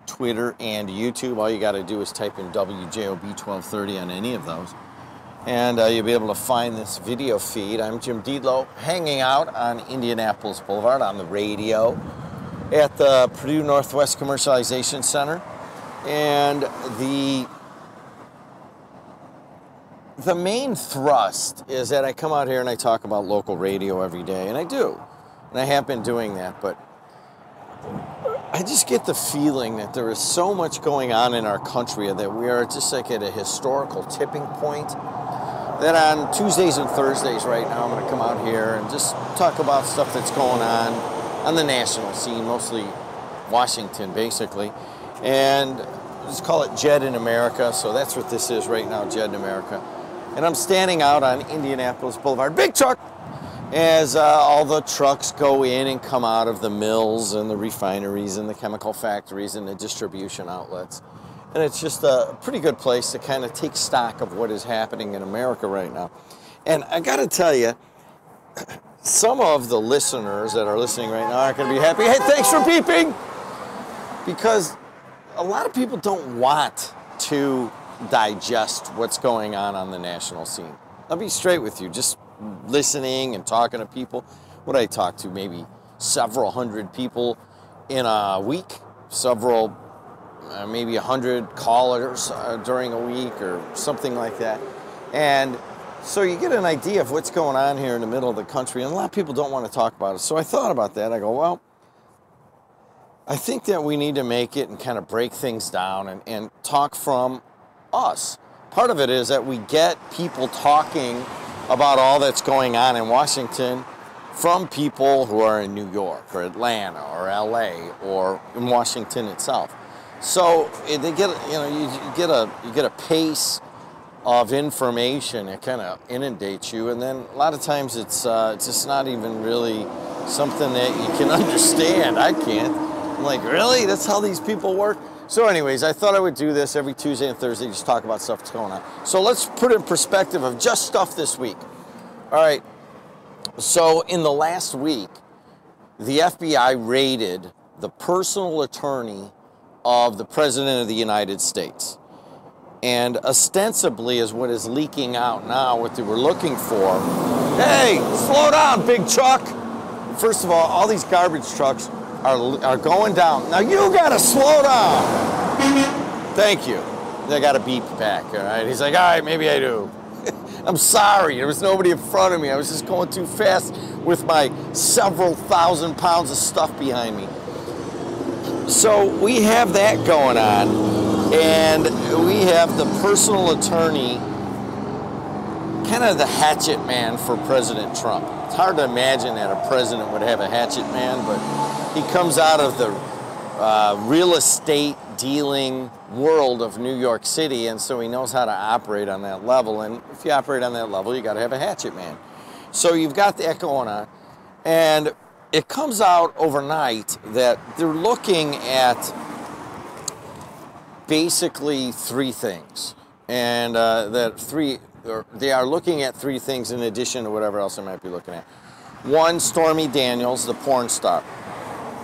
Twitter, and YouTube. All you got to do is type in WJOB 1230 on any of those, and you'll be able to find this video feed. I'm Jim Dietlow, hanging out on Indianapolis Boulevard on the radio at the Purdue Northwest Commercialization Center, and the main thrust is that I come out here and I talk about local radio every day, and I do, and I have been doing that, but I just get the feeling that there is so much going on in our country that we are just like at a historical tipping point, that on Tuesdays and Thursdays right now I'm going to come out here and just talk about stuff that's going on the national scene, mostly Washington basically, and just call it JED in America. So that's what this is right now, JED in America. And I'm standing out on Indianapolis Boulevard, big truck, as all the trucks go in and come out of the mills and the refineries and the chemical factories and the distribution outlets. And it's just a pretty good place to kind of take stock of what is happening in America right now. And I got to tell you, some of the listeners that are listening right now aren't going to be happy. Hey, thanks for beeping! Because a lot of people don't want to digest what's going on the national scene. I'll be straight with you, just listening and talking to people. What I talk to, maybe several hundred people in a week, several, maybe 100 callers during a week or something like that. And so you get an idea of what's going on here in the middle of the country, and a lot of people don't want to talk about it. So I thought about that. I go, well, I think that we need to make it and kind of break things down and talk from us. Part of it is that we get people talking about all that's going on in Washington from people who are in New York or Atlanta or LA or in Washington itself. So they get, you get a pace of information. It kind of inundates you, and then a lot of times it's just not even really something that you can understand. I can't. I'm like, really? That's how these people work? So anyways, I thought I would do this every Tuesday and Thursday, just talk about stuff that's going on. So let's put it in perspective of just stuff this week. All right, so in the last week, the FBI raided the personal attorney of the President of the United States. And ostensibly is what is leaking out now, what they were looking for. Hey, slow down, big truck. First of all these garbage trucks are going down. Now you gotta slow down. Thank you. I got a beep back, all right? He's like, all right, maybe I do. I'm sorry, there was nobody in front of me. I was just going too fast with my several thousand pounds of stuff behind me. So we have that going on. And we have the personal attorney, kind of the hatchet man for President Trump. It's hard to imagine that a president would have a hatchet man, but he comes out of the real estate dealing world of New York City, and so he knows how to operate on that level. And if you operate on that level, you got to have a hatchet man. So you've got that going on. And it comes out overnight that they're looking at basically three things, and they are looking at three things in addition to whatever else they might be looking at. One, Stormy Daniels, the porn star.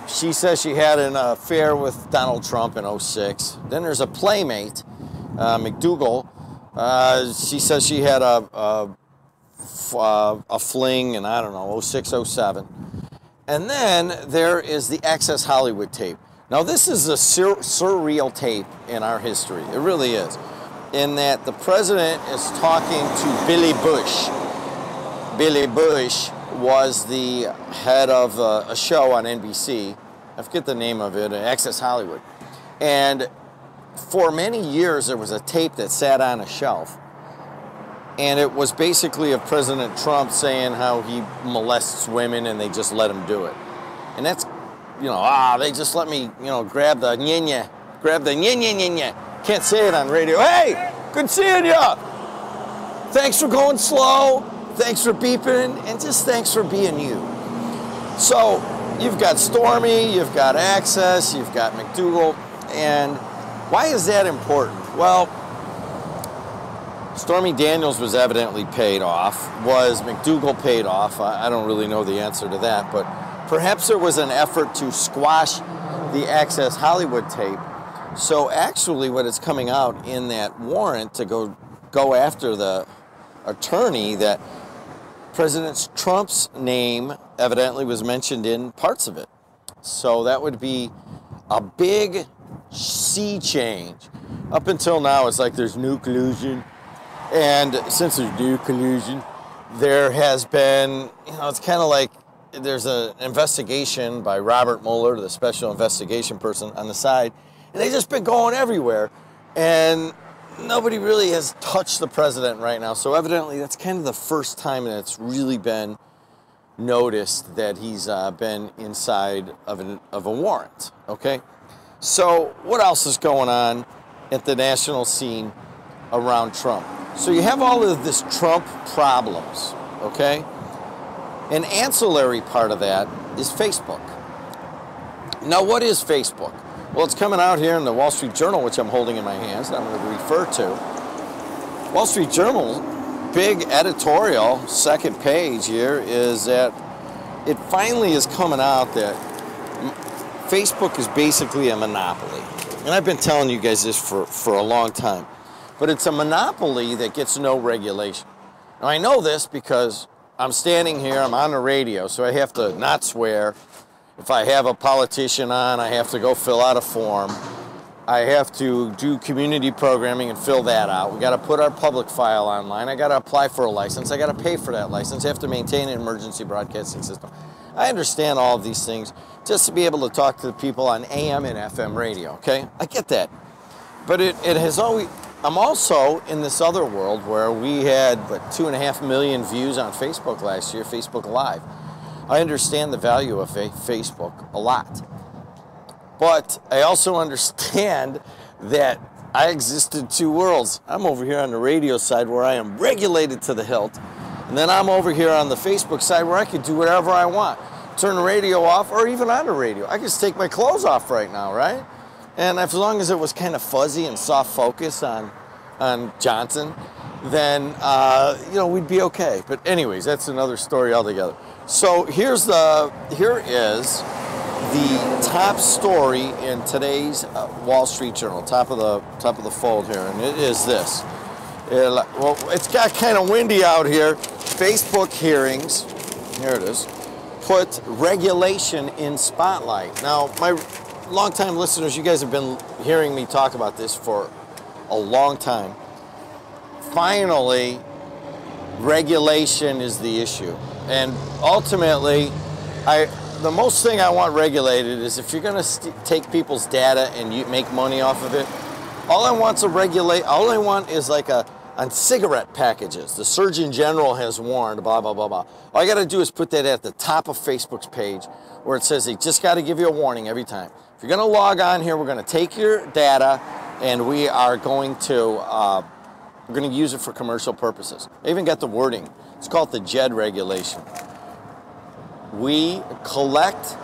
She says she had an affair with Donald Trump in '06. Then there's a playmate, McDougal. She says she had a fling in, I don't know, '06, '07. And then there is the Access Hollywood tape. Now, this is a surreal tape in our history. It really is. In that the president is talking to Billy Bush. Billy Bush was the head of a show on NBC. I forget the name of it, Access Hollywood. And for many years, there was a tape that sat on a shelf. And it was basically of President Trump saying how he molests women and they just let him do it. And that's, they just let me, grab the nya-nya. Grab the nya-nya-nya-nya. Can't say it on radio. Hey, good seeing ya. Thanks for going slow. Thanks for beeping. And just thanks for being you. So you've got Stormy, you've got Access, you've got McDougal. And why is that important? Well, Stormy Daniels was evidently paid off. Was McDougal paid off? I don't really know the answer to that, but perhaps there was an effort to squash the Access Hollywood tape So actually what is coming out in that warrant to go after the attorney, that President Trump's name evidently was mentioned in parts of it. So that would be a big sea change. Up until now, it's like there's no collusion. And since there's no collusion, there has been, it's kind of like there's an investigation by Robert Mueller, the special investigation person, on the side. And they've just been going everywhere. And nobody really has touched the president right now. So evidently, that's kind of the first time that it's really been noticed that he's been inside of a warrant, okay? So what else is going on at the national scene around Trump? So you have all of this Trump problems, okay? An ancillary part of that is Facebook. Now, what is Facebook? Well, it's coming out here in the Wall Street Journal, which I'm holding in my hands, that I'm going to refer to. Wall Street Journal, big editorial, second page here, is that it finally is coming out that Facebook is basically a monopoly. And I've been telling you guys this for a long time. But it's a monopoly that gets no regulation. Now, I know this because I'm standing here, I'm on the radio, so I have to not swear. If I have a politician on, I have to go fill out a form. I have to do community programming and fill that out. We got to put our public file online. I got to apply for a license. I got to pay for that license. I have to maintain an emergency broadcasting system. I understand all of these things just to be able to talk to the people on AM and FM radio, okay? I get that. But it has always... I'm also in this other world where we had, 2.5 million views on Facebook last year, Facebook Live. I understand the value of Facebook a lot. But I also understand that I exist in two worlds. I'm over here on the radio side where I am regulated to the hilt. And then I'm over here on the Facebook side where I can do whatever I want. Turn the radio off, or even on the radio. I can just take my clothes off right now, right? And as long as it was kind of fuzzy and soft focus on Johnson, then, we'd be okay. But anyways, that's another story altogether. So here is the top story in today's Wall Street Journal, top of the fold here, and it is this. Well, it's got kind of windy out here. Facebook hearings, here it is, put regulation in spotlight. Now, my longtime listeners, you guys have been hearing me talk about this for a long time. Finally, regulation is the issue. And ultimately, the most thing I want regulated is if you're going to take people's data and you make money off of it, all I want is like on cigarette packages. The Surgeon General has warned, blah, blah, blah, blah. All I got to do is put that at the top of Facebook's page where it says they just got to give you a warning every time. If you're going to log on here, we're going to take your data and we are going to use it for commercial purposes. I even got the wording. It's called the JED regulation. We collect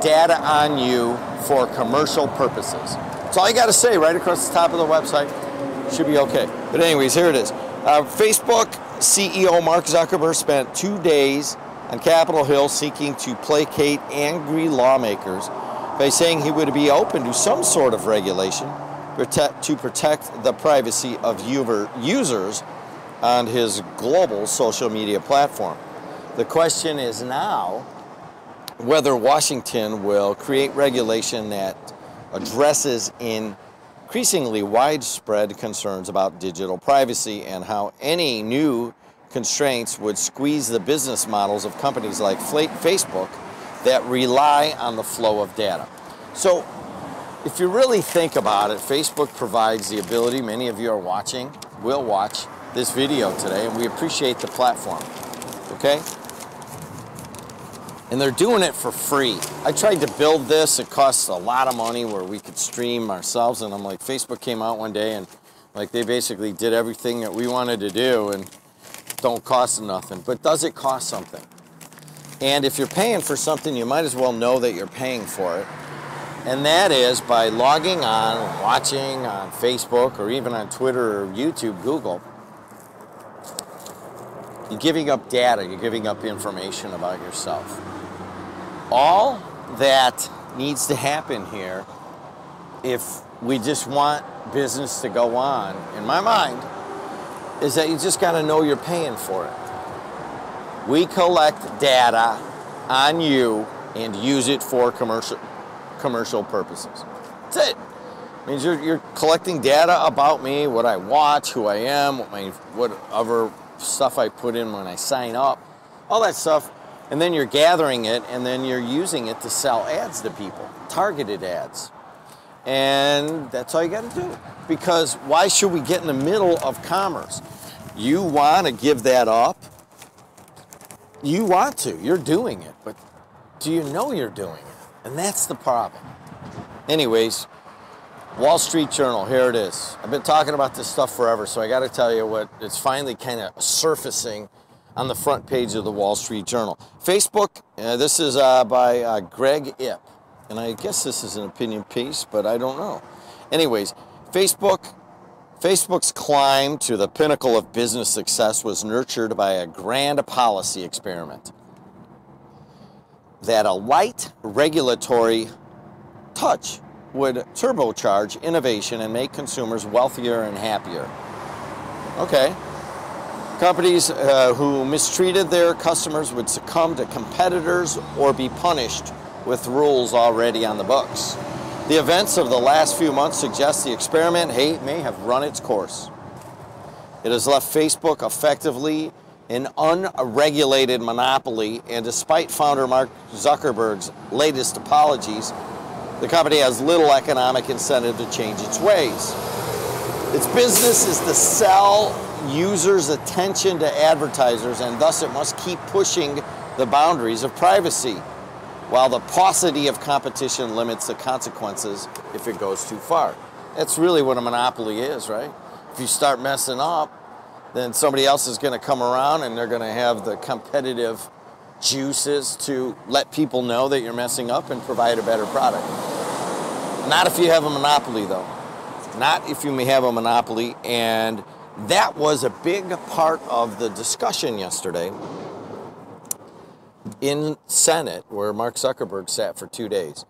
data on you for commercial purposes. That's all you got to say right across the top of the website. Should be okay. But anyways, here it is. Facebook CEO Mark Zuckerberg spent 2 days on Capitol Hill seeking to placate angry lawmakers by saying he would be open to some sort of regulation to protect the privacy of users on his global social media platform. The question is now whether Washington will create regulation that addresses increasingly widespread concerns about digital privacy and how any new constraints would squeeze the business models of companies like Facebook that rely on the flow of data. So if you really think about it, Facebook provides the ability, many of you are watching, will watch this video today, and we appreciate the platform, okay? And they're doing it for free. I tried to build this, it costs a lot of money where we could stream ourselves, and I'm like, Facebook came out one day and like they basically did everything that we wanted to do and don't cost nothing. But does it cost something? And if you're paying for something, you might as well know that you're paying for it. And that is by logging on, watching on Facebook or even on Twitter or YouTube, Google. You're giving up data, you're giving up information about yourself. All that needs to happen here if we just want business to go on, in my mind, is that you just got to know you're paying for it. We collect data on you and use it for commercial purposes. That's it. It means you're collecting data about me, what I watch, who I am, whatever stuff I put in when I sign up, all that stuff, and then you're gathering it and then you're using it to sell ads to people, targeted ads. And that's all you got to do. Because why should we get in the middle of commerce? You want to give that up? You want to. You're doing it. But do you know you're doing it? And that's the problem. Anyways, Wall Street Journal, here it is. I've been talking about this stuff forever, so I got to tell you what, it's finally kind of surfacing on the front page of the Wall Street Journal. Facebook, this is by Greg Ip. And I guess this is an opinion piece, but I don't know. Anyways, Facebook's climb to the pinnacle of business success was nurtured by a grand policy experiment. That a light regulatory touch would turbocharge innovation and make consumers wealthier and happier. Okay. Companies who mistreated their customers would succumb to competitors or be punished with rules already on the books. The events of the last few months suggest the experiment may have run its course. It has left Facebook effectively an unregulated monopoly, and despite founder Mark Zuckerberg's latest apologies, the company has little economic incentive to change its ways. Its business is to sell users' attention to advertisers, and thus it must keep pushing the boundaries of privacy, while the paucity of competition limits the consequences if it goes too far. That's really what a monopoly is, right? If you start messing up, then somebody else is going to come around and they're going to have the competitive juices to let people know that you're messing up and provide a better product. Not if you have a monopoly, though. Not if you may have a monopoly. And that was a big part of the discussion yesterday in Senate, where Mark Zuckerberg sat for 2 days.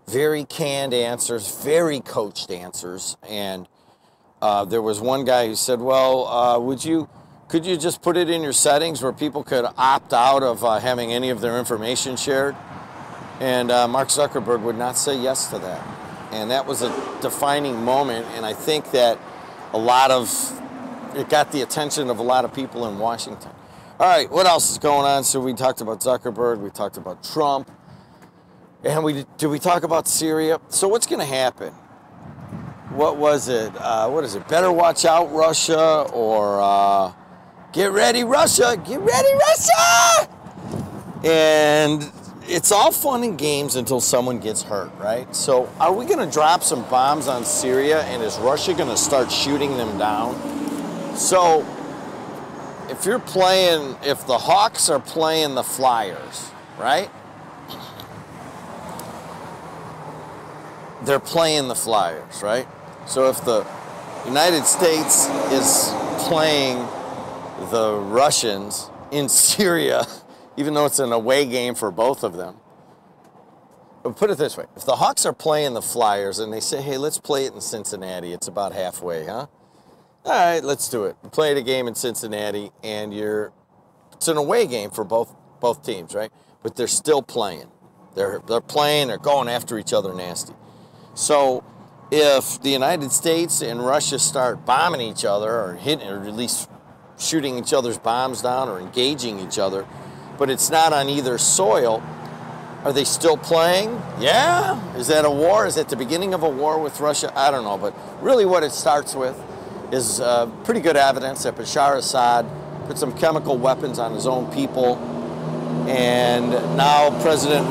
Very canned answers, very coached answers. And there was one guy who said, well, could you just put it in your settings where people could opt out of having any of their information shared? And Mark Zuckerberg would not say yes to that. And that was a defining moment. And I think that it got the attention of a lot of people in Washington. All right, what else is going on? So we talked about Zuckerberg, we talked about Trump, and did we talk about Syria? So what's going to happen? What was it? What is it? Better watch out, Russia, or get ready, Russia! Get ready, Russia! And it's all fun and games until someone gets hurt, right? So are we going to drop some bombs on Syria, and is Russia going to start shooting them down? So if the Hawks are playing the Flyers, right? They're playing the Flyers, right? So if the United States is playing the Russians in Syria, even though it's an away game for both of them, but put it this way, if the Hawks are playing the Flyers and they say, hey, let's play it in Cincinnati, it's about halfway, huh? All right, let's do it. We played a game in Cincinnati, and it's an away game for both teams, right? But they're still playing. They're playing, they're going after each other nasty. So if the United States and Russia start bombing each other or hitting, or at least shooting each other's bombs down or engaging each other, but it's not on either soil, are they still playing? Yeah? Is that a war? Is that the beginning of a war with Russia? I don't know, but really what it starts with is pretty good evidence that Bashar Assad put some chemical weapons on his own people, and now President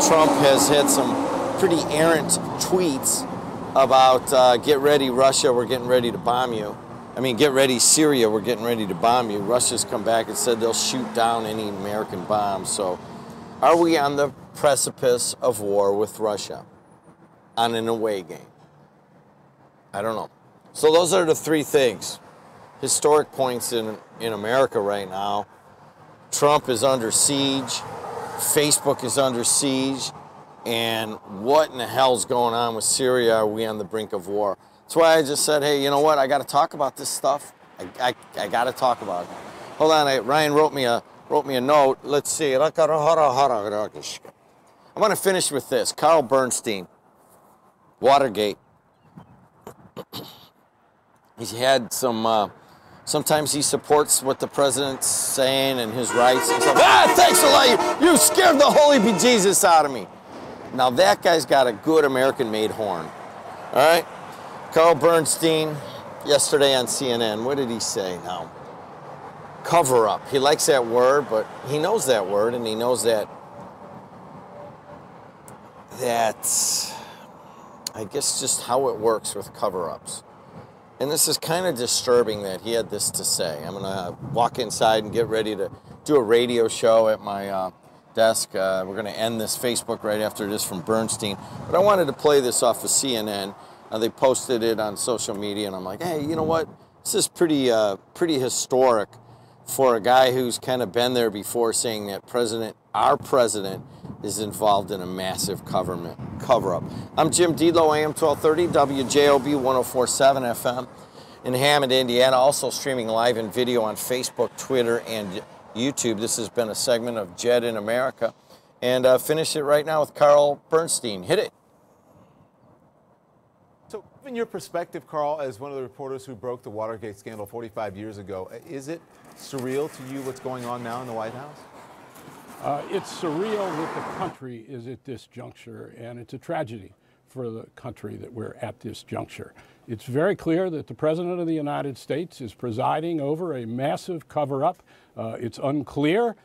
Trump has had some pretty errant tweets about get ready, Russia, we're getting ready to bomb you. I mean, get ready, Syria, we're getting ready to bomb you. Russia's come back and said they'll shoot down any American bombs. So are we on the precipice of war with Russia on an away game? I don't know. So those are the three things. Historic points in America right now. Trump is under siege. Facebook is under siege. And what in the hell's going on with Syria? Are we on the brink of war? That's why I just said, hey, you know what? I got to talk about this stuff. I got to talk about it. Hold on, Ryan wrote me a note. Let's see. I'm going to finish with this. Carl Bernstein, Watergate. He's had some. Sometimes he supports what the president's saying and his rights and stuff. Ah, thanks a lot. You scared the holy bejesus out of me. Now that guy's got a good American-made horn. All right? Carl Bernstein, yesterday on CNN, what did he say now? Cover up. He likes that word, but he knows that word, and he knows that's, I guess, just how it works with cover-ups. And this is kind of disturbing that he had this to say. I'm going to walk inside and get ready to do a radio show at my desk. We're going to end this Facebook right after this from Bernstein. But I wanted to play this off of CNN. They posted it on social media, and I'm like, hey, you know what? This is pretty historic for a guy who's kind of been there before, saying that our president is involved in a massive cover-up. I'm Jim Delow, AM 1230, WJOB 1047 FM in Hammond, Indiana. Also streaming live in video on Facebook, Twitter, and YouTube. This has been a segment of JED in America. And finish it right now with Carl Bernstein. Hit it. So, given your perspective, Carl, as one of the reporters who broke the Watergate scandal 45 years ago, is it surreal to you what's going on now in the White House? It's surreal that the country is at this juncture, and it's a tragedy for the country that we're at this juncture. It's very clear that the President of the United States is presiding over a massive cover-up. It's unclear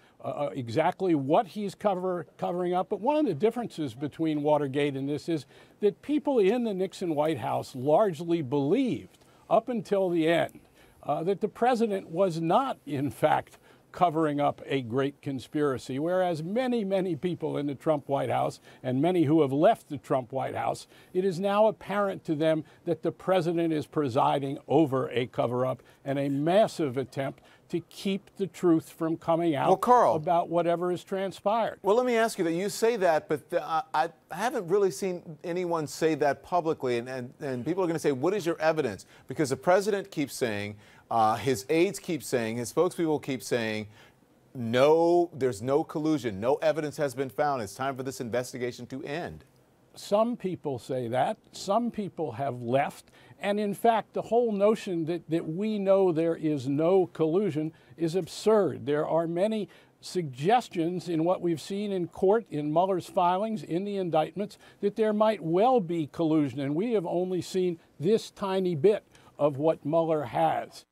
exactly what he's covering up, but one of the differences between Watergate and this is that people in the Nixon White House largely believed, up until the end, that the President was not, in fact, covering up a great conspiracy, whereas many, many people in the Trump White House and many who have left the Trump White House, it is now apparent to them that the president is presiding over a cover-up and a massive attempt to keep the truth from coming out, well, Carl, about whatever has transpired. Well, let me ask you that. You say that, but I haven't really seen anyone say that publicly, and people are going to say, what is your evidence? Because the president keeps saying, his aides keep saying, his spokespeople keep saying, no, there's no collusion, no evidence has been found. It's time for this investigation to end. Some people say that. Some people have left. And in fact, the whole notion that we know there is no collusion is absurd. There are many suggestions in what we've seen in court, in Mueller's filings, in the indictments, that there might well be collusion. And we have only seen this tiny bit of what Mueller has.